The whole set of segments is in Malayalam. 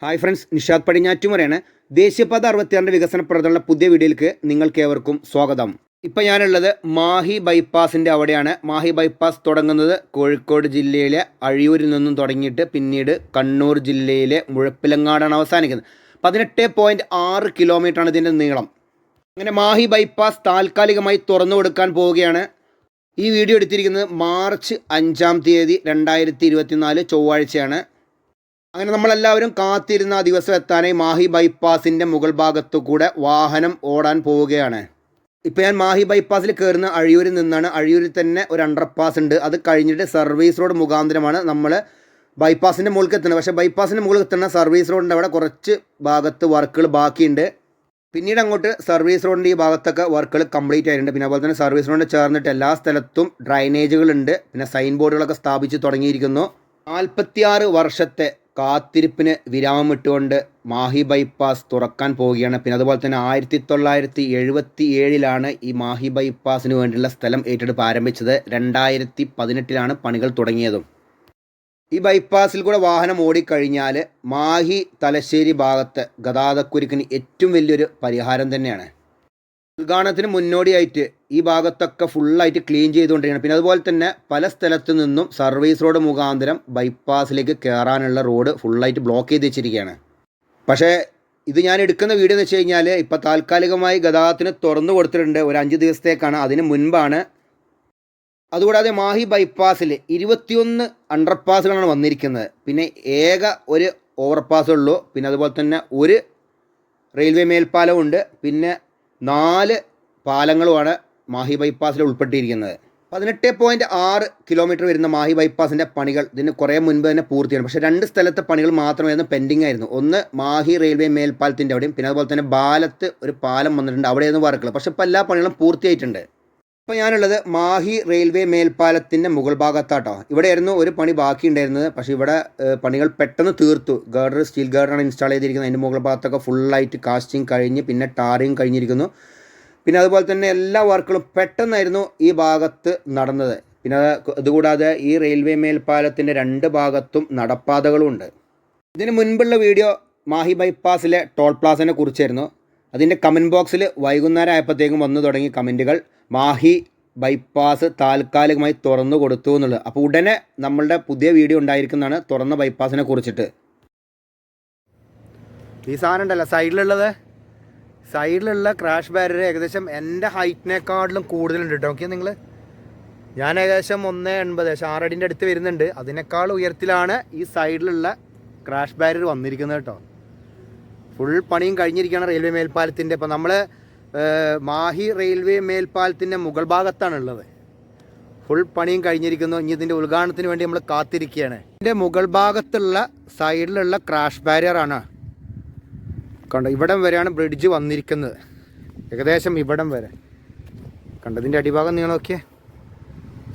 Hi friends, Nishad പടിഞ്ഞാറ്റുമുറയാണ്. ദേശീയപാത 66 വികസന പ്രവർത്തനങ്ങളുടെ പുതിയ വീഡിയോയിലേക്ക് നിങ്ങൾക്കേവർക്കും സ്വാഗതം. ഇപ്പോൾ ഞാനുള്ളത് മാഹി ബൈപ്പാസിൻ്റെ അവിടെയാണ്. മാഹി ബൈപ്പാസ് തുടങ്ങുന്നത് കോഴിക്കോട് ജില്ലയിലെ അഴിയൂരിൽ നിന്നും തുടങ്ങിയിട്ട് പിന്നീട് കണ്ണൂർ ജില്ലയിലെ മുഴപ്പിലങ്ങാടാണ് അവസാനിക്കുന്നത്. 18.6 കിലോമീറ്ററാണ് ഇതിൻ്റെ നീളം. അങ്ങനെ മാഹി ബൈപ്പാസ് താൽക്കാലികമായി തുറന്നു കൊടുക്കാൻ പോവുകയാണ്. ഈ വീഡിയോ എടുത്തിരിക്കുന്നത് മാർച്ച് 5 തീയതി 2024 ചൊവ്വാഴ്ചയാണ്. അങ്ങനെ നമ്മളെല്ലാവരും കാത്തിരുന്ന ആ ദിവസം എത്താനായി മാഹി ബൈപ്പാസിൻ്റെ മുകൾ ഭാഗത്തു കൂടെ വാഹനം ഓടാൻ പോവുകയാണ്. ഇപ്പോൾ ഞാൻ മാഹി ബൈപ്പാസിൽ കയറുന്ന അഴിയൂരിൽ നിന്നാണ്. അഴിയൂരിൽ തന്നെ ഒരു അണ്ടർപാസ് ഉണ്ട്. അത് കഴിഞ്ഞിട്ട് സർവീസ് റോഡ് മുഖാന്തരമാണ് നമ്മൾ ബൈപ്പാസിൻ്റെ മുകളിൽ എത്തുന്നത്. പക്ഷേ ബൈപ്പാസിൻ്റെ മുകളിൽ എത്തുന്ന സർവീസ് റോഡിൻ്റെ അവിടെ കുറച്ച് ഭാഗത്ത് വർക്കുകൾ ബാക്കിയുണ്ട്. പിന്നീട് അങ്ങോട്ട് സർവീസ് റോഡിൻ്റെ ഈ ഭാഗത്തൊക്കെ വർക്കുകൾ കംപ്ലീറ്റ് ആയിട്ടുണ്ട്. പിന്നെ അതുപോലെ തന്നെ സർവീസ് റോഡിന് ചേർന്നിട്ട് എല്ലാ സ്ഥലത്തും ഡ്രൈനേജുകളുണ്ട്. പിന്നെ സൈൻ ബോർഡുകളൊക്കെ സ്ഥാപിച്ച് തുടങ്ങിയിരിക്കുന്നു. 46 വർഷത്തെ കാത്തിരിപ്പിന് വിരാമം ഇട്ടുകൊണ്ട് മാഹി ബൈപ്പാസ് തുറക്കാൻ പോവുകയാണ്. പിന്നെ അതുപോലെ തന്നെ 1977 ഈ മാഹി ബൈപ്പാസിന് വേണ്ടിയുള്ള സ്ഥലം ഏറ്റെടുപ്പ് ആരംഭിച്ചത്. 2018 പണികൾ തുടങ്ങിയതും. ഈ ബൈപ്പാസിൽ കൂടെ വാഹനം ഓടിക്കഴിഞ്ഞാൽ മാഹി തലശ്ശേരി ഭാഗത്ത് ഗതാഗതക്കുരുക്കിന് ഏറ്റവും വലിയൊരു പരിഹാരം തന്നെയാണ്. ഉദ്ഘാടനത്തിന് മുന്നോടിയായിട്ട് ഈ ഭാഗത്തൊക്കെ ഫുള്ളായിട്ട് ക്ലീൻ ചെയ്തുകൊണ്ടിരിക്കുകയാണ്. പിന്നെ അതുപോലെ തന്നെ പല സ്ഥലത്തു നിന്നും സർവീസ് റോഡ് മുഖാന്തരം ബൈപ്പാസിലേക്ക് കയറാനുള്ള റോഡ് ഫുള്ളായിട്ട് ബ്ലോക്ക് ചെയ്ത് വെച്ചിരിക്കുകയാണ്. പക്ഷേ ഇത് ഞാൻ എടുക്കുന്ന വീഡിയോ എന്ന് വെച്ച് കഴിഞ്ഞാൽ ഇപ്പോൾ താൽക്കാലികമായി ഗതാഗതത്തിന് തുറന്നു കൊടുത്തിട്ടുണ്ട്. ഒരു 5 ദിവസത്തേക്കാണ്. അതിന് മുൻപാണ്. അതുകൂടാതെ മാഹി ബൈപ്പാസിൽ 21 അണ്ടർപാസുകളാണ് വന്നിരിക്കുന്നത്. പിന്നെ ഏക ഒരു ഓവർപാസുള്ളൂ. പിന്നെ അതുപോലെ തന്നെ ഒരു റെയിൽവേ മേൽപ്പാലമുണ്ട്. പിന്നെ 4 പാലങ്ങളുമാണ് മാഹി ബൈപ്പാസിൽ ഉൾപ്പെട്ടിരിക്കുന്നത്. 18.6 കിലോമീറ്റർ വരുന്ന മാഹി ബൈപ്പാസിൻ്റെ പണികൾ ഇതിന് കുറേ മുൻപ് തന്നെ പൂർത്തിയാണ്. പക്ഷേ 2 സ്ഥലത്തെ പണികൾ മാത്രമായിരുന്നു പെൻഡിങ് ആയിരുന്നു. ഒന്ന് മാഹി റെയിൽവേ മേൽപ്പാലത്തിൻ്റെ അവിടെയും പിന്നെ അതുപോലെ തന്നെ ബാലത്ത് ഒരു പാലം വന്നിട്ടുണ്ട്. അവിടെയായിരുന്നു വർക്കുകൾ. പക്ഷേ ഇപ്പോൾ എല്ലാ പണികളും പൂർത്തിയായിട്ടുണ്ട്. ഇപ്പോൾ ഞാനുള്ളത് മാഹി റെയിൽവേ മേൽപ്പാലത്തിൻ്റെ മുകൾ ഭാഗത്താട്ടോ. ഇവിടെയായിരുന്നു ഒരു പണി ബാക്കി ഉണ്ടായിരുന്നത്. പക്ഷേ ഇവിടെ പണികൾ പെട്ടെന്ന് തീർത്തു. ഗർഡർ, സ്റ്റീൽ ഗർഡറാണ് ഇൻസ്റ്റാൾ ചെയ്തിരിക്കുന്നത്. അതിൻ്റെ മുകൾ ഭാഗത്തൊക്കെ ഫുള്ളായിട്ട് കാസ്റ്റിംഗ് കഴിഞ്ഞ് പിന്നെ ടാറിങ് കഴിഞ്ഞിരിക്കുന്നു. പിന്നെ അതുപോലെ തന്നെ എല്ലാ വർക്കുകളും പെട്ടെന്നായിരുന്നു ഈ ഭാഗത്ത് നടന്നത്. പിന്നെ അതുകൂടാതെ ഈ റെയിൽവേ മേൽപ്പാലത്തിൻ്റെ 2 ഭാഗത്തും നടപ്പാതകളുമുണ്ട്. ഇതിന് മുൻപുള്ള വീഡിയോ മാഹി ബൈപ്പാസിലെ ടോൾ പ്ലാസനെ കുറിച്ചായിരുന്നു. അതിൻ്റെ കമൻറ്റ് ബോക്സിൽ വൈകുന്നേരം ആയപ്പോഴത്തേക്കും വന്നു തുടങ്ങി കമൻറ്റുകൾ. മാഹി ബൈപ്പാസ് താൽക്കാലികമായി തുറന്നു കൊടുത്തു എന്നുള്ളത്. അപ്പോൾ ഉടനെ നമ്മളുടെ പുതിയ വീഡിയോ ഉണ്ടായിരിക്കുന്നതാണ് തുറന്ന ബൈപ്പാസിനെ കുറിച്ചിട്ട്. ഈ സാധനം ഉണ്ടല്ലോ സൈഡിലുള്ള ക്രാഷ് ബാരിയർ ഏകദേശം എൻ്റെ ഹൈറ്റിനേക്കാട്ടിലും കൂടുതലുണ്ട് കേട്ടോ. നോക്കിയാൽ നിങ്ങൾ, ഞാൻ ഏകദേശം 1.80 6 അടിൻ്റെ അടുത്ത് വരുന്നുണ്ട്. അതിനേക്കാൾ ഉയരത്തിലാണ് ഈ സൈഡിലുള്ള ക്രാഷ് ബാരിയർ വന്നിരിക്കുന്നത് കേട്ടോ. ഫുൾ പണിയും കഴിഞ്ഞിരിക്കുകയാണ് റെയിൽവേ മേൽപ്പാലത്തിൻ്റെ. ഇപ്പോൾ നമ്മൾ മാഹി റെയിൽവേ മേൽപ്പാലത്തിൻ്റെ മുകൾ ഭാഗത്താണുള്ളത്. ഫുൾ പണിയും കഴിഞ്ഞിരിക്കുന്നു. ഇനി ഇതിൻ്റെ ഉദ്ഘാടനത്തിന് വേണ്ടി നമ്മൾ കാത്തിരിക്കുകയാണ്. ഇതിൻ്റെ മുകൾ ഭാഗത്തുള്ള സൈഡിലുള്ള ക്രാഷ് ബാരിയറാണ് കണ്ടോ. ഇവിടം വരെയാണ് ബ്രിഡ്ജ് വന്നിരിക്കുന്നത്. ഏകദേശം ഇവിടം വരെ കണ്ടോ. ഇതിൻ്റെ അടിഭാഗം നിങ്ങൾ നോക്കിയേ.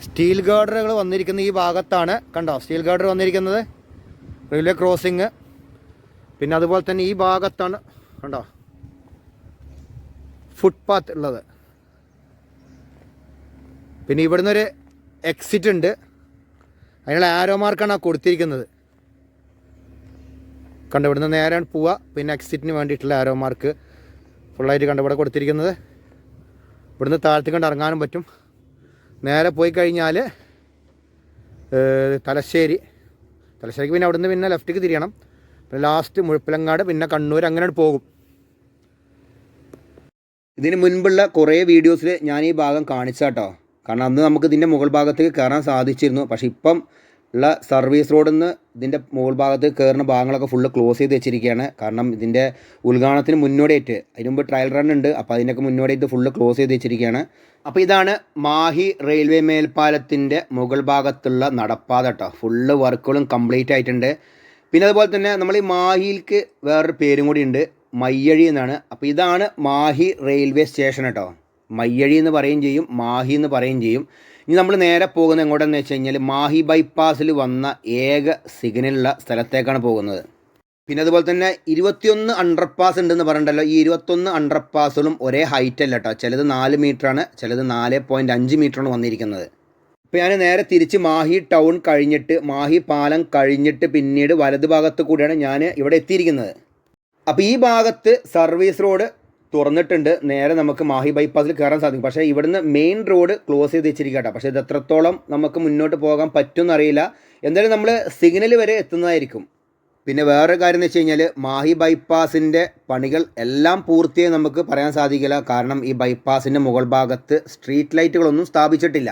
സ്റ്റീൽ ഗാർഡറുകൾ വന്നിരിക്കുന്ന ഈ ഭാഗത്താണ് കണ്ടോ. സ്റ്റീൽ ഗാർഡർ വന്നിരിക്കുന്നത് റെയിൽവേ ക്രോസിങ്. പിന്നെ അതുപോലെ തന്നെ ഈ ഭാഗത്താണ് കണ്ടോ ഫുട്പാത്ത് ഉള്ളത്. പിന്നെ ഇവിടുന്ന് ഒരു എക്സിറ്റ് ഉണ്ട്. അതിനുള്ള ആരോ മാർക്കാണ് കൊടുത്തിരിക്കുന്നത് കണ്ടോ. ഇവിടുന്ന് നേരെ പോവുക. പിന്നെ എക്സിറ്റിന് വേണ്ടിയിട്ടുള്ള ആരോ മാർക്ക് ഫുള്ളായിട്ട് കണ്ടോ ഇവിടെ കൊടുത്തിരിക്കുന്നത്. ഇവിടുന്ന് താഴത്ത് കണ്ട് ഇറങ്ങാനും പറ്റും. നേരെ പോയി കഴിഞ്ഞാൽ തലശ്ശേരിക്ക് പിന്നെ അവിടുന്ന് പിന്നെ ലെഫ്റ്റിക്ക് തിരിയണം. പിന്നെ ലാസ്റ്റ് മുഴപ്പിലങ്ങാട് പിന്നെ കണ്ണൂർ അങ്ങനെ പോകും. ഇതിന് മുൻപുള്ള കുറേ വീഡിയോസിൽ ഞാൻ ഈ ഭാഗം കാണിച്ചാട്ടോ. കാരണം അന്ന് നമുക്ക് ഇതിൻ്റെ മുകൾ ഭാഗത്തേക്ക് കയറാൻ സാധിച്ചിരുന്നു. പക്ഷേ ഇപ്പം ഉള്ള സർവീസ് റോഡിൽ നിന്ന് ഇതിൻ്റെ മുകൾ ഭാഗത്ത് കയറുന്ന ഭാഗങ്ങളൊക്കെ ഫുള്ള് ക്ലോസ് ചെയ്ത് വെച്ചിരിക്കുകയാണ്. കാരണം ഇതിൻ്റെ ഉദ്ഘാടനത്തിന് മുന്നോടിയായിട്ട് അതിന് മുമ്പ് ട്രയൽ റൺ ഉണ്ട്. അപ്പോൾ അതിനൊക്കെ മുന്നോടിയായിട്ട് ഫുള്ള് ക്ലോസ് ചെയ്ത് വെച്ചിരിക്കുകയാണ്. അപ്പോൾ ഇതാണ് മാഹി റെയിൽവേ മേൽപ്പാലത്തിൻ്റെ മുകൾ ഭാഗത്തുള്ള നടപ്പാത കേട്ടോ. ഫുള്ള് വർക്കുകളും കംപ്ലീറ്റ് ആയിട്ടുണ്ട്. പിന്നെ അതുപോലെ തന്നെ നമ്മൾ ഈ മാഹിയിലേക്ക് വേറൊരു പേരും കൂടി ഉണ്ട്, മയ്യഴി എന്നാണ്. അപ്പോൾ ഇതാണ് മാഹി റെയിൽവേ സ്റ്റേഷൻ കേട്ടോ. മയ്യഴി എന്ന് പറയുകയും ചെയ്യും, മാഹി എന്ന് പറയുകയും ചെയ്യും. ഇനി നമ്മൾ നേരെ പോകുന്നത് എങ്ങോട്ടെന്ന് വെച്ച് കഴിഞ്ഞാൽ മാഹി ബൈപ്പാസിൽ വന്ന ഏക സിഗ്നലുള്ള സ്ഥലത്തേക്കാണ് പോകുന്നത്. പിന്നെ അതുപോലെ തന്നെ 21 അണ്ടർപാസ് ഉണ്ടെന്ന് പറഞ്ഞിട്ടല്ലോ. ഈ 21 അണ്ടർപാസുകളും ഒരേ ഹൈറ്റ് അല്ല കേട്ടോ. ചിലത് 4 മീറ്ററാണ്, ചിലത് 4.5 മീറ്ററാണ് വന്നിരിക്കുന്നത്. ഇപ്പോൾ ഞാൻ നേരെ തിരിച്ച് മാഹി ടൗൺ കഴിഞ്ഞിട്ട് മാഹി പാലം കഴിഞ്ഞിട്ട് പിന്നീട് വലത് ഭാഗത്ത് കൂടിയാണ് ഞാൻ ഇവിടെ എത്തിയിരിക്കുന്നത്. അപ്പോൾ ഈ ഭാഗത്ത് സർവീസ് റോഡ് തുറന്നിട്ടുണ്ട്, നേരെ നമുക്ക് മാഹി ബൈപ്പാസിൽ കയറാൻ സാധിക്കും. പക്ഷേ ഇവിടുന്ന് മെയിൻ റോഡ് ക്ലോസ് ചെയ്ത് വെച്ചിരിക്കട്ടെ. പക്ഷേ ഇത് എത്രത്തോളം നമുക്ക് മുന്നോട്ട് പോകാൻ പറ്റുമെന്നറിയില്ല. എന്തായാലും നമ്മൾ സിഗ്നൽ വരെ എത്തുന്നതായിരിക്കും. പിന്നെ വേറൊരു കാര്യം എന്ന് വെച്ച് കഴിഞ്ഞാൽ മാഹി ബൈപ്പാസിൻ്റെ പണികൾ എല്ലാം പൂർത്തിയായി നമുക്ക് പറയാൻ സാധിക്കില്ല. കാരണം ഈ ബൈപ്പാസിൻ്റെ മുകൾ ഭാഗത്ത് സ്ട്രീറ്റ് ലൈറ്റുകളൊന്നും സ്ഥാപിച്ചിട്ടില്ല.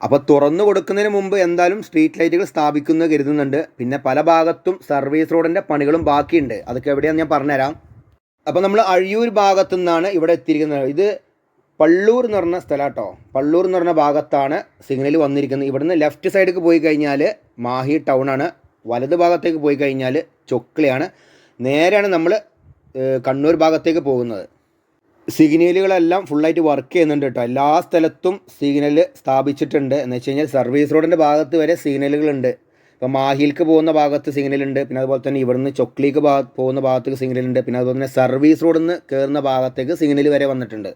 അപ്പോൾ തുറന്നു കൊടുക്കുന്നതിന് മുമ്പ് എന്തായാലും സ്ട്രീറ്റ് ലൈറ്റുകൾ സ്ഥാപിക്കുന്നത് കരുതുന്നുണ്ട്. പിന്നെ പല ഭാഗത്തും സർവീസ് റോഡിൻ്റെ പണികളും ബാക്കിയുണ്ട്. അതൊക്കെ എവിടെയാണെന്ന് ഞാൻ പറഞ്ഞുതരാം. അപ്പോൾ നമ്മൾ അഴിയൂർ ഭാഗത്തു നിന്നാണ് ഇവിടെ എത്തിയിരിക്കുന്നത്. ഇത് പള്ളൂർ എന്ന് പറഞ്ഞ സ്ഥലം കേട്ടോ. പള്ളൂർ എന്ന് പറഞ്ഞ ഭാഗത്താണ് സിഗ്നൽ വന്നിരിക്കുന്നത്. ഇവിടുന്ന് ലെഫ്റ്റ് സൈഡിലേക്ക് പോയി കഴിഞ്ഞാൽ മാഹി ടൗണാണ്, വലത് ഭാഗത്തേക്ക് പോയി കഴിഞ്ഞാൽ ചൊക്ലിയാണ്. നേരെയാണ് നമ്മൾ കണ്ണൂർ ഭാഗത്തേക്ക് പോകുന്നത്. സിഗ്നലുകളെല്ലാം ഫുള്ളായിട്ട് വർക്ക് ചെയ്യുന്നുണ്ട് കേട്ടോ. എല്ലാ സ്ഥലത്തും സിഗ്നൽ സ്ഥാപിച്ചിട്ടുണ്ട്. എന്ന് വെച്ച് കഴിഞ്ഞാൽ സർവീസ് റോഡിൻ്റെ ഭാഗത്ത് വരെ സിഗ്നലുകളുണ്ട്. ഇപ്പോൾ മാഹിയിലേക്ക് പോകുന്ന ഭാഗത്ത് സിഗ്നലുണ്ട്. പിന്നെ അതുപോലെ തന്നെ ഇവിടുന്ന് ചൊക്ലിക്ക് പോകുന്ന ഭാഗത്തേക്ക് സിഗ്നലുണ്ട്. പിന്നെ അതുപോലെ തന്നെ സർവീസ് റോഡിൽ നിന്ന് കയറുന്ന ഭാഗത്തേക്ക് സിഗ്നൽ വരെ വന്നിട്ടുണ്ട്.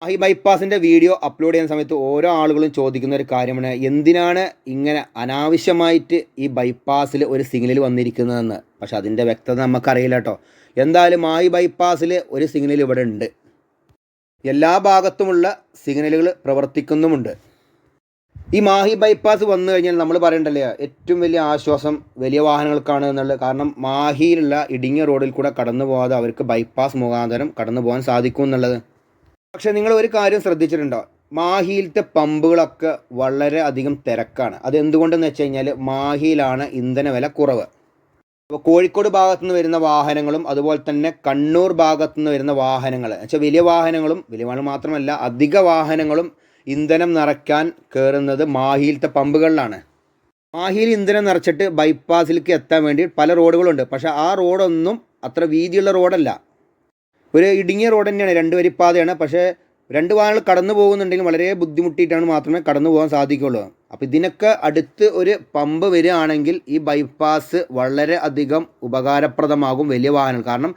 ഈ ബൈപ്പാസിൻ്റെ വീഡിയോ അപ്ലോഡ് ചെയ്യുന്ന സമയത്ത് ഓരോ ആളുകളും ചോദിക്കുന്ന ഒരു കാര്യമാണ്, എന്തിനാണ് ഇങ്ങനെ അനാവശ്യമായിട്ട് ഈ ബൈപ്പാസിൽ ഒരു സിഗ്നൽ വന്നിരിക്കുന്നതെന്ന്. പക്ഷെ അതിൻ്റെ വ്യക്തത നമുക്കറിയില്ല കേട്ടോ. എന്തായാലും ഈ ബൈപ്പാസിൽ ഒരു സിഗ്നൽ ഇവിടെ ഉണ്ട്. എല്ലാ ഭാഗത്തുമുള്ള സിഗ്നലുകൾ പ്രവർത്തിക്കുന്നുമുണ്ട്. ഈ മാഹി ബൈപ്പാസ് വന്നു കഴിഞ്ഞാൽ നമ്മൾ പറയണ്ടല്ലേ, ഏറ്റവും വലിയ ആശ്വാസം വലിയ വാഹനങ്ങൾക്കാണ് എന്നുള്ളത്. കാരണം മാഹിയിലുള്ള ഇടുങ്ങിയ റോഡിൽ കൂടെ കടന്നു പോകാതെ അവർക്ക് ബൈപ്പാസ് മുഖാന്തരം കടന്നു പോകാൻ സാധിക്കും എന്നുള്ളത്. പക്ഷേ നിങ്ങൾ ഒരു കാര്യം ശ്രദ്ധിച്ചിട്ടുണ്ടോ, മാഹിയിലത്തെ പമ്പുകളൊക്കെ വളരെ അധികം തിരക്കാണ്. അതെന്തുകൊണ്ടെന്ന് വെച്ച് കഴിഞ്ഞാൽ മാഹിയിലാണ് ഇന്ധന വില കുറവ്. അപ്പോൾ കോഴിക്കോട് ഭാഗത്തു നിന്ന് വരുന്ന വാഹനങ്ങളും അതുപോലെ തന്നെ കണ്ണൂർ ഭാഗത്തു നിന്ന് വരുന്ന വാഹനങ്ങൾ വെച്ചാൽ വലിയ വാഹനങ്ങളും മാത്രമല്ല അധിക വാഹനങ്ങളും ഇന്ധനം നിറയ്ക്കാൻ കയറുന്നത് മാഹിയിലത്തെ പമ്പുകളിലാണ്. മാഹിയിൽ ഇന്ധനം നിറച്ചിട്ട് ബൈപ്പാസിലേക്ക് എത്താൻ വേണ്ടി പല റോഡുകളുണ്ട്. പക്ഷേ ആ റോഡൊന്നും അത്ര വീതിയുള്ള റോഡല്ല, ഒരു ഇടുങ്ങിയ റോഡ് തന്നെയാണ്, 2 വരിപ്പാതയാണ്. പക്ഷേ 2 വാഹനങ്ങൾ കടന്നു പോകുന്നുണ്ടെങ്കിൽ വളരെ ബുദ്ധിമുട്ടിയിട്ടാണ് മാത്രമേ കടന്നു പോകാൻ സാധിക്കുകയുള്ളൂ. അപ്പോൾ ഇതിനൊക്കെ അടുത്ത് ഒരു പമ്പ് വരികയാണെങ്കിൽ ഈ ബൈപ്പാസ് വളരെ അധികം ഉപകാരപ്രദമാകും വലിയ വാഹനങ്ങൾ. കാരണം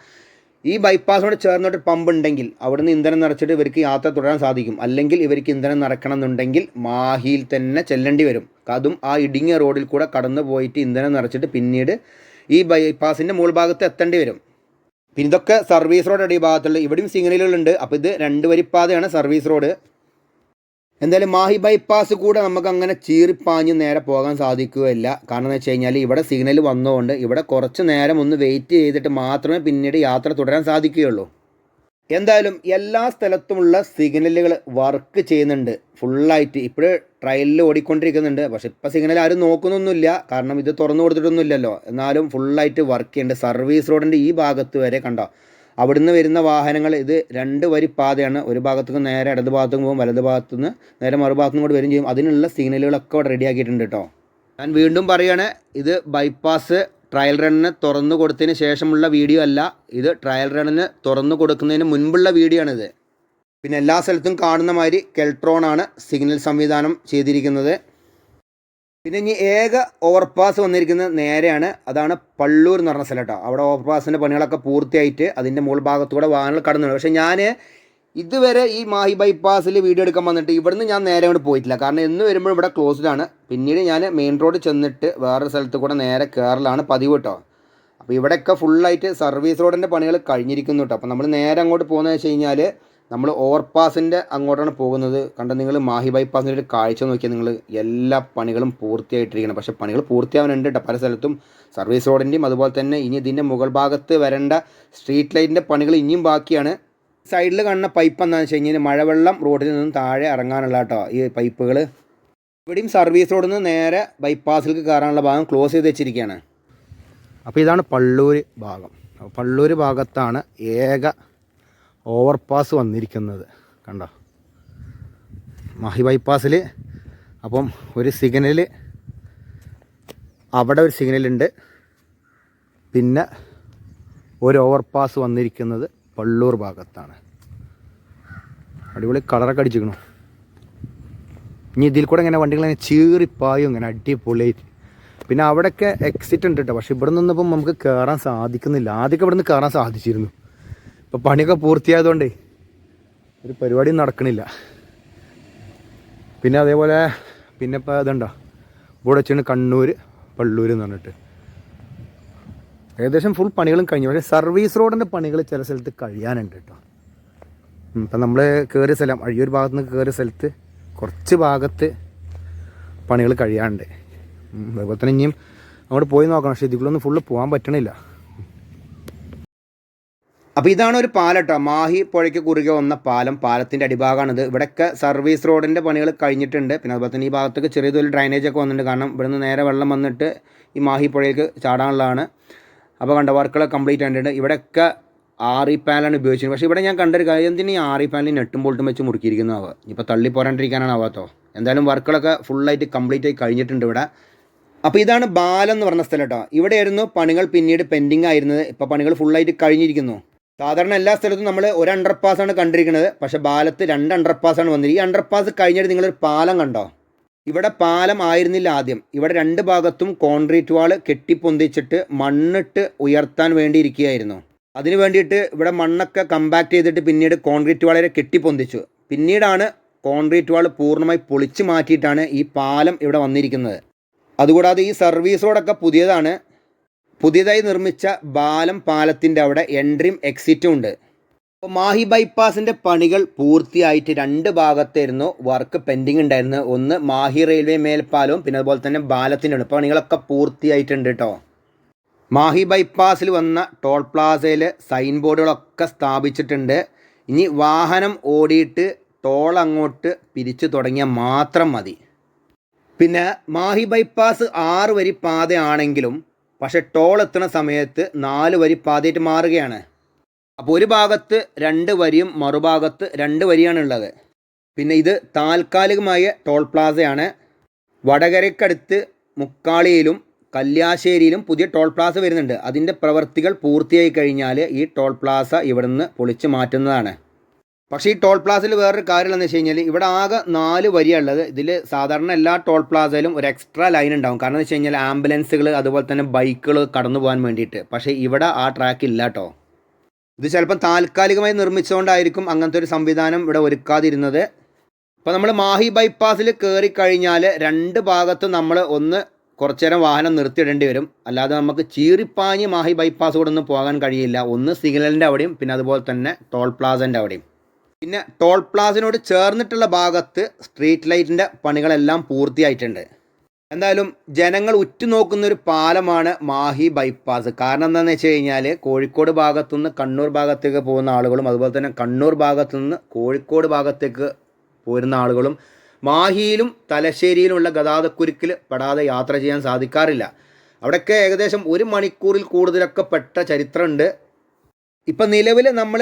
ഈ ബൈപ്പാസിനോട് ചേർന്നിട്ട് പമ്പ് ഉണ്ടെങ്കിൽ അവിടുന്ന് ഇന്ധനം നിറച്ചിട്ട് ഇവർക്ക് യാത്ര തുടരാൻ സാധിക്കും. അല്ലെങ്കിൽ ഇവർക്ക് ഇന്ധനം നിറക്കണം എന്നുണ്ടെങ്കിൽ മാഹിയിൽ തന്നെ ചെല്ലേണ്ടി വരും. അതും ആ ഇടുങ്ങിയ റോഡിൽ കൂടെ കടന്നു പോയിട്ട് ഇന്ധനം നിറച്ചിട്ട് പിന്നീട് ഈ ബൈപ്പാസിൻ്റെ മുകൾ ഭാഗത്ത് എത്തേണ്ടി വരും. പിന്നെ ഇതൊക്കെ സർവീസ് റോഡ് ഈ ഭാഗത്തുള്ള ഇവിടെയും സിഗ്നലുകളുണ്ട്. അപ്പോൾ ഇത് 2 വരിപ്പാതയാണ് സർവീസ് റോഡ്. എന്തായാലും മാഹി ബൈപ്പാസ് കൂടെ നമുക്ക് അങ്ങനെ ചീറിപ്പാഞ്ഞ് നേരെ പോകാൻ സാധിക്കുകയില്ല. കാരണം എന്ന് വെച്ച് കഴിഞ്ഞാൽ ഇവിടെ സിഗ്നൽ വന്നതുകൊണ്ട് ഇവിടെ കുറച്ച് നേരം ഒന്ന് വെയിറ്റ് ചെയ്തിട്ട് മാത്രമേ പിന്നീട് യാത്ര തുടരാൻ സാധിക്കുകയുള്ളൂ. എന്തായാലും എല്ലാ സ്ഥലത്തുമുള്ള സിഗ്നലുകൾ വർക്ക് ചെയ്യുന്നുണ്ട് ഫുള്ളായിട്ട്. ഇപ്പോൾ ട്രയലിൽ ഓടിക്കൊണ്ടിരിക്കുന്നുണ്ട്. പക്ഷെ ഇപ്പോൾ സിഗ്നൽ ആരും നോക്കുന്നൊന്നുമില്ല, കാരണം ഇത് തുറന്നു കൊടുത്തിട്ടൊന്നുമില്ലല്ലോ. എന്നാലും ഫുള്ളായിട്ട് വർക്ക് ചെയ്യുന്നുണ്ട്. സർവീസ് റോഡിൻ്റെ ഈ ഭാഗത്ത് വരെ കണ്ടോ, അവിടുന്ന് വരുന്ന വാഹനങ്ങൾ ഇത് 2 വരിപ്പാതയാണ്. ഒരു ഭാഗത്തുനിന്ന് നേരെ ഇടത് ഭാഗത്തുനിന്ന് പോകും, വലത് ഭാഗത്തുനിന്ന് നേരെ മറുഭാഗത്തുനിന്ന് കൂടി വരും ചെയ്യും. അതിനുള്ള സിഗ്നലുകളൊക്കെ ഇവിടെ റെഡിയാക്കിയിട്ടുണ്ട് കേട്ടോ. ഞാൻ വീണ്ടും പറയുകയാണ്, ഇത് ബൈപ്പാസ് ട്രയൽ റണ്ണിന് തുറന്നു കൊടുത്തതിന് ശേഷമുള്ള വീഡിയോ അല്ല, ഇത് ട്രയൽ റണ്ണിന് തുറന്നു കൊടുക്കുന്നതിന് മുൻപുള്ള വീഡിയോ ആണിത്. പിന്നെ എല്ലാ സ്ഥലത്തും കാണുന്ന മാതിരി കെൽട്രോണാണ് സിഗ്നൽ സംവിധാനം ചെയ്തിരിക്കുന്നത്. പിന്നെ ഇനി ഏക ഓവർപാസ് വന്നിരിക്കുന്നത് നേരെയാണ്, അതാണ് പള്ളൂർ എന്ന് പറഞ്ഞ സ്ഥലം കേട്ടോ. അവിടെ ഓവർപാസിൻ്റെ പണികളൊക്കെ പൂർത്തിയായിട്ട് അതിൻ്റെ മുകൾ ഭാഗത്തൂടെ വാഹനങ്ങൾ കടന്നു. പക്ഷേ ഞാൻ ഇതുവരെ ഈ മാഹി ബൈപ്പാസിൽ വീഡിയോ എടുക്കാൻ വന്നിട്ട് ഇവിടുന്ന് ഞാൻ നേരെ അങ്ങോട്ട് പോയിട്ടില്ല. കാരണം എന്ന് വരുമ്പോൾ ഇവിടെ ക്ലോസ്ഡാണ്. പിന്നീട് ഞാൻ മെയിൻ റോഡ് ചെന്നിട്ട് വേറൊരു സ്ഥലത്ത് കൂടെ നേരെ കയറലാണ് പതിവ് കേട്ടോ. അപ്പോൾ ഇവിടെയൊക്കെ ഫുള്ളായിട്ട് സർവീസ് റോഡിൻ്റെ പണികൾ കഴിഞ്ഞിരിക്കുന്നു കേട്ടോ. അപ്പോൾ നമ്മൾ നേരെ അങ്ങോട്ട് പോകുന്നത് വെച്ച് കഴിഞ്ഞാൽ നമ്മൾ ഓവർപാസിൻ്റെ അങ്ങോട്ടാണ് പോകുന്നത്. കണ്ട നിങ്ങൾ മാഹി ബൈപ്പാസിൻ്റെ ഒരു കാഴ്ച നോക്കിയാൽ നിങ്ങൾ എല്ലാ പണികളും പൂർത്തിയായിട്ടിരിക്കണം. പക്ഷേ പണികൾ പൂർത്തിയാവാനുണ്ട് കേട്ടോ പല സ്ഥലത്തും. സർവീസ് റോഡിൻ്റെയും അതുപോലെ തന്നെ ഇനി ഇതിൻ്റെ മുകൾ ഭാഗത്ത് വരേണ്ട സ്ട്രീറ്റ് ലൈറ്റിൻ്റെ പണികൾ ഇനിയും ബാക്കിയാണ്. സൈഡിൽ കാണുന്ന പൈപ്പ് എന്താണെന്ന് വെച്ച് കഴിഞ്ഞാൽ മഴവെള്ളം റോഡിൽ നിന്നും താഴെ ഇറങ്ങാനുള്ള കേട്ടോ ഈ പൈപ്പുകൾ. ഇവിടെയും സർവീസ് റോഡിൽ നിന്ന് നേരെ ബൈപ്പാസിലേക്ക് കയറാനുള്ള ഭാഗം ക്ലോസ് ചെയ്ത് വെച്ചിരിക്കുകയാണ്. അപ്പോൾ ഇതാണ് പള്ളൂർ ഭാഗം. പള്ളൂർ ഭാഗത്താണ് ഏക ഓവർപാസ് വന്നിരിക്കുന്നത്. കണ്ടോ മാഹി ബൈപ്പാസിൽ. അപ്പം ഒരു സിഗ്നൽ അവിടെ ഒരു സിഗ്നലുണ്ട്. പിന്നെ ഒരു ഓവർപാസ് വന്നിരിക്കുന്നത് പള്ളൂർ ഭാഗത്താണ്. അടിപൊളി കളറൊക്കെ അടിച്ചിരിക്കണു. ഇനി ഇതിൽ കൂടെ ഇങ്ങനെ വണ്ടികളിങ്ങനെ ചീറിപ്പായും ഇങ്ങനെ അടിപൊളിയായിട്ട്. പിന്നെ അവിടെയൊക്കെ എക്സിറ്റ് ഉണ്ട് കേട്ടോ. പക്ഷെ ഇവിടെ നിന്നിപ്പം നമുക്ക് കയറാൻ സാധിക്കുന്നില്ല. ആദ്യമൊക്കെ ഇവിടെ നിന്ന് കയറാൻ സാധിച്ചിരുന്നു. ഇപ്പോൾ പണിയൊക്കെ പൂർത്തിയായതുകൊണ്ടേ ഒരു പരിപാടിയും നടക്കണില്ല. പിന്നെ അതേപോലെ പിന്നെ ഇപ്പോൾ ഇതുണ്ടോ ഇവിടെ വെച്ചാണ് കണ്ണൂർ പള്ളൂർ എന്ന് പറഞ്ഞിട്ട് ഏകദേശം ഫുൾ പണികളും കഴിഞ്ഞു. പക്ഷേ സർവീസ് റോഡിൻ്റെ പണികൾ ചില സ്ഥലത്ത് കഴിയാനുണ്ട് കേട്ടോ. ഇപ്പം നമ്മൾ കയറിയ സ്ഥലം അഴിയൂർ ഭാഗത്ത് നിന്ന് കയറിയ സ്ഥലത്ത് കുറച്ച് ഭാഗത്ത് പണികൾ കഴിയാനുണ്ട്. അതുപോലെ തന്നെ ഇനിയും അങ്ങോട്ട് പോയി നോക്കണം. പക്ഷേ ഇതിലൊന്നും ഫുള്ള് പോകാൻ പറ്റണില്ല. അപ്പോൾ ഇതാണ് ഒരു പാലം കേട്ടോ. മാഹി പുഴയ്ക്ക് കുറുകെ വന്ന പാലം. പാലത്തിൻ്റെ അടിഭാഗമാണിത്. ഇവിടെയൊക്കെ സർവീസ് റോഡിൻ്റെ പണികൾ കഴിഞ്ഞിട്ടുണ്ട്. പിന്നെ അതുപോലെ തന്നെ ഈ ഭാഗത്തൊക്കെ ചെറിയ തോതിൽ ഡ്രൈനേജ് ഒക്കെ വന്നിട്ടുണ്ട്. കാരണം ഇവിടുന്ന് നേരെ വെള്ളം വന്നിട്ട് ഈ മാഹി പുഴയ്ക്ക് ചാടാനുള്ളതാണ്. അപ്പോൾ കണ്ട വർക്കുകളൊക്കെ കംപ്ലീറ്റ് ആയിട്ടുണ്ട്. ഇവിടെയൊക്കെ ആറി പാലാണ് ഉപയോഗിച്ചത്. പക്ഷേ ഇവിടെ ഞാൻ കണ്ടൊരു കാര്യം, എന്തിന് ഈ ആറി പാനിൽ നെട്ടും ബോൾട്ടും വെച്ച് മുറുക്കിയിരിക്കുന്നതാവുക. ഇപ്പോൾ തള്ളി പോരാണ്ടിരിക്കാനാണ് ആവാത്തോ. എന്തായാലും വർക്കുകളൊക്കെ ഫുള്ളായിട്ട് കംപ്ലീറ്റ് ആയി കഴിഞ്ഞിട്ടുണ്ട് ഇവിടെ. അപ്പോൾ ഇതാണ് ബാലം എന്ന് പറഞ്ഞ സ്ഥലം കേട്ടോ. ഇവിടെയായിരുന്നു പണികൾ പിന്നീട് പെൻഡിങ് ആയിരുന്നത്. ഇപ്പോൾ പണികൾ ഫുള്ളായിട്ട് കഴിഞ്ഞിരിക്കുന്നു. സാധാരണ എല്ലാ സ്ഥലത്തും നമ്മൾ ഒരു അണ്ടർപാസാണ് കണ്ടിരിക്കുന്നത്. പക്ഷേ ബാലത്ത് 2 അണ്ടർപാസാണ് വന്നിരിക്കുന്നത്. ഈ അണ്ടർപാസ് കഴിഞ്ഞിട്ട് നിങ്ങളൊരു പാലം കണ്ടോ? ഇവിടെ പാലം ആയിരുന്നില്ല ആദ്യം. ഇവിടെ 2 ഭാഗത്തും കോൺക്രീറ്റ് വാൾ കെട്ടിപ്പൊന്തിച്ചിട്ട് മണ്ണിട്ട് ഉയർത്താൻ വേണ്ടി ഇരിക്കുകയായിരുന്നു. അതിന് വേണ്ടിയിട്ട് ഇവിടെ മണ്ണൊക്കെ കമ്പാക്ട് ചെയ്തിട്ട് പിന്നീട് കോൺക്രീറ്റ് വാളരെ കെട്ടിപ്പൊന്തിച്ചു. പിന്നീടാണ് കോൺക്രീറ്റ് വാൾ പൂർണ്ണമായി പൊളിച്ച് മാറ്റിയിട്ടാണ് ഈ പാലം ഇവിടെ വന്നിരിക്കുന്നത്. അതുകൂടാതെ ഈ സർവീസ് റോഡൊക്കെ പുതിയതാണ്. പുതിയതായി നിർമ്മിച്ച ബാലം പാലത്തിൻ്റെ അവിടെ എൻട്രിയും എക്സിറ്റും ഉണ്ട്. അപ്പോൾ മാഹി ബൈപ്പാസിൻ്റെ പണികൾ പൂർത്തിയായിട്ട് 2 ഭാഗത്തായിരുന്നു വർക്ക് പെൻഡിങ് ഉണ്ടായിരുന്നത്. ഒന്ന് മാഹി റെയിൽവേ മേൽപ്പാലവും പിന്നെ അതുപോലെ തന്നെ ബാലത്തിൻ്റെ ഉണ്ട്. പണികളൊക്കെ പൂർത്തിയായിട്ടുണ്ട് കേട്ടോ. മാഹി ബൈപ്പാസിൽ വന്ന ടോൾ പ്ലാസയിൽ സൈൻ ബോർഡുകളൊക്കെ സ്ഥാപിച്ചിട്ടുണ്ട്. ഇനി വാഹനം ഓടിയിട്ട് ടോൾ അങ്ങോട്ട് പിരിച്ചു തുടങ്ങിയാൽ മാത്രം മതി. പിന്നെ മാഹി ബൈപ്പാസ് 6 വരി പാതയാണെങ്കിലും പക്ഷേ ടോൾ എത്തുന്ന സമയത്ത് 4 വരി പാതയായിട്ട് മാറുകയാണ്. അപ്പോൾ ഒരു ഭാഗത്ത് 2 വരിയും മറുഭാഗത്ത് 2 വരിയാണുള്ളത്. പിന്നെ ഇത് താൽക്കാലികമായ ടോൾ പ്ലാസയാണ്. വടകരയ്ക്കടുത്ത് മുക്കാളിയിലും കല്യാശ്ശേരിയിലും പുതിയ ടോൾ പ്ലാസ വരുന്നുണ്ട്. അതിൻ്റെ പ്രവൃത്തികൾ പൂർത്തിയായി കഴിഞ്ഞാൽ ഈ ടോൾ പ്ലാസ ഇവിടുന്ന് പൊളിച്ച് മാറ്റുന്നതാണ്. പക്ഷേ ഈ ടോൾ പ്ലാസയിൽ വേറൊരു കാര്യം എന്ന് വെച്ച് കഴിഞ്ഞാൽ ഇവിടെ ആകെ 4 വരിയാണ് ഉള്ളത്. ഇതിൽ സാധാരണ എല്ലാ ടോൾ പ്ലാസയിലും ഒരു എക്സ്ട്രാ ലൈൻ ഉണ്ടാകും. കാരണം എന്ന് വെച്ച് കഴിഞ്ഞാൽ ആംബുലൻസുകൾ അതുപോലെ തന്നെ ബൈക്കുകൾ കടന്നു പോകാൻ വേണ്ടിയിട്ട്. പക്ഷേ ഇവിടെ ആ ട്രാക്ക് ഇല്ല കേട്ടോ. ഇത് ചിലപ്പം താൽക്കാലികമായി നിർമ്മിച്ചുകൊണ്ടായിരിക്കും അങ്ങനത്തെ ഒരു സംവിധാനം ഇവിടെ ഒരുക്കാതിരുന്നത്. അപ്പോൾ നമ്മൾ മാഹി ബൈപ്പാസിൽ കയറി കഴിഞ്ഞാൽ 2 ഭാഗത്തും നമ്മൾ ഒന്ന് കുറച്ചു നേരം വാഹനം നിർത്തിയിടേണ്ടി വരും. അല്ലാതെ നമുക്ക് ചീറിപ്പാഞ്ഞ് മാഹി ബൈപ്പാസ് കൂടെ ഒന്നും പോകാൻ കഴിയില്ല. ഒന്ന് സിഗ്നലിൻ്റെ അവിടെയും പിന്നെ അതുപോലെ തന്നെ ടോൾ പ്ലാസൻ്റെ അവിടെയും. പിന്നെ ടോൾ പ്ലാസിനോട് ചേർന്നിട്ടുള്ള ഭാഗത്ത് സ്ട്രീറ്റ് ലൈറ്റിൻ്റെ പണികളെല്ലാം പൂർത്തിയായിട്ടുണ്ട്. എന്തായാലും ജനങ്ങൾ ഉറ്റുനോക്കുന്നൊരു പാലമാണ് മാഹി ബൈപ്പാസ്. കാരണം എന്താണെന്ന് വെച്ച് കഴിഞ്ഞാൽ കോഴിക്കോട് ഭാഗത്തുനിന്ന് കണ്ണൂർ ഭാഗത്തേക്ക് പോകുന്ന ആളുകളും അതുപോലെ തന്നെ കണ്ണൂർ ഭാഗത്തുനിന്ന് കോഴിക്കോട് ഭാഗത്തേക്ക് പോരുന്ന ആളുകളും മാഹിയിലും തലശ്ശേരിയിലുമുള്ള ഗതാഗതക്കുരുക്കിൽ പെടാതെ യാത്ര ചെയ്യാൻ സാധിക്കാറില്ല. അവിടെയൊക്കെ ഏകദേശം 1 മണിക്കൂറിൽ കൂടുതലൊക്കെ പെട്ട ചരിത്രമുണ്ട്. ഇപ്പം നിലവിൽ നമ്മൾ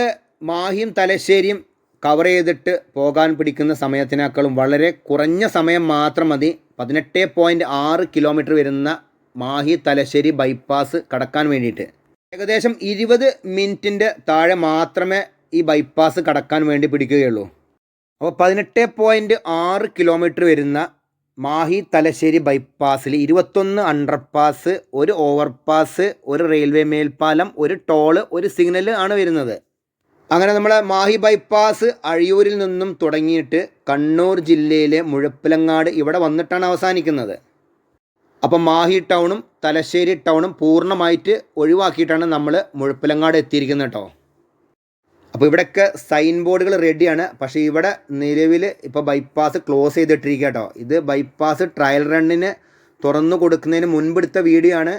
മാഹിയും തലശ്ശേരിയും കവർ ചെയ്തിട്ട് പോകാൻ പിടിക്കുന്ന സമയത്തിനേക്കാളും വളരെ കുറഞ്ഞ സമയം മാത്രം മതി 18.6 കിലോമീറ്റർ വരുന്ന മാഹി തലശ്ശേരി ബൈപ്പാസ് കടക്കാൻ വേണ്ടിയിട്ട്. ഏകദേശം 20 മിനിറ്റിൻ്റെ താഴെ മാത്രമേ ഈ ബൈപ്പാസ് കടക്കാൻ വേണ്ടി പിടിക്കുകയുള്ളൂ. അപ്പോൾ 18.6 കിലോമീറ്റർ വരുന്ന മാഹി തലശ്ശേരി ബൈപ്പാസിൽ 21 അണ്ടർപാസ്, 1 ഓവർപാസ്, 1 റെയിൽവേ മേൽപ്പാലം, 1 ടോള്, 1 സിഗ്നൽ ആണ് വരുന്നത്. അങ്ങനെ നമ്മളെ മാഹി ബൈപ്പാസ് അഴിയൂരിൽ നിന്നും തുടങ്ങിയിട്ട് കണ്ണൂർ ജില്ലയിലെ മുഴപ്പിലങ്ങാട് ഇവിടെ വന്നിട്ടാണ് അവസാനിക്കുന്നത്. അപ്പം മാഹി ടൗണും തലശ്ശേരി ടൗണും പൂർണ്ണമായിട്ട് ഒഴിവാക്കിയിട്ടാണ് നമ്മൾ മുഴപ്പിലങ്ങാട് എത്തിയിരിക്കുന്നത് കേട്ടോ. അപ്പോൾ ഇവിടെയൊക്കെ സൈൻ ബോർഡുകൾ റെഡിയാണ്. പക്ഷേ ഇവിടെ നിലവിൽ ഇപ്പോൾ ബൈപ്പാസ് ക്ലോസ് ചെയ്തിട്ടിരിക്കുക കേട്ടോ. ഇത് ബൈപ്പാസ് ട്രയൽ റണ്ണിന് തുറന്നു കൊടുക്കുന്നതിന് മുൻപെടുത്ത വീഡിയോ ആണ്.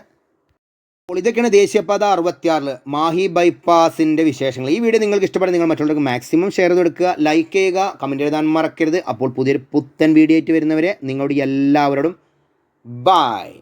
അപ്പോൾ ഇതൊക്കെയാണ് ദേശീയപാത 66 മാഹി ബൈപ്പാസിൻ്റെ വിശേഷങ്ങൾ. ഈ വീഡിയോ നിങ്ങൾക്ക് ഇഷ്ടപ്പെടുന്ന നിങ്ങൾ മറ്റുള്ളവർക്ക് മാക്സിമം ഷെയർ ചെയ്ത് കൊടുക്കുക, ലൈക്ക് ചെയ്യുക, കമൻറ്റ് എഴുതാൻ മറക്കരുത്. അപ്പോൾ പുതിയൊരു പുത്തൻ വീഡിയോ ആയിട്ട് വരുന്നവരെ നിങ്ങളോട് എല്ലാവരോടും ബായ്.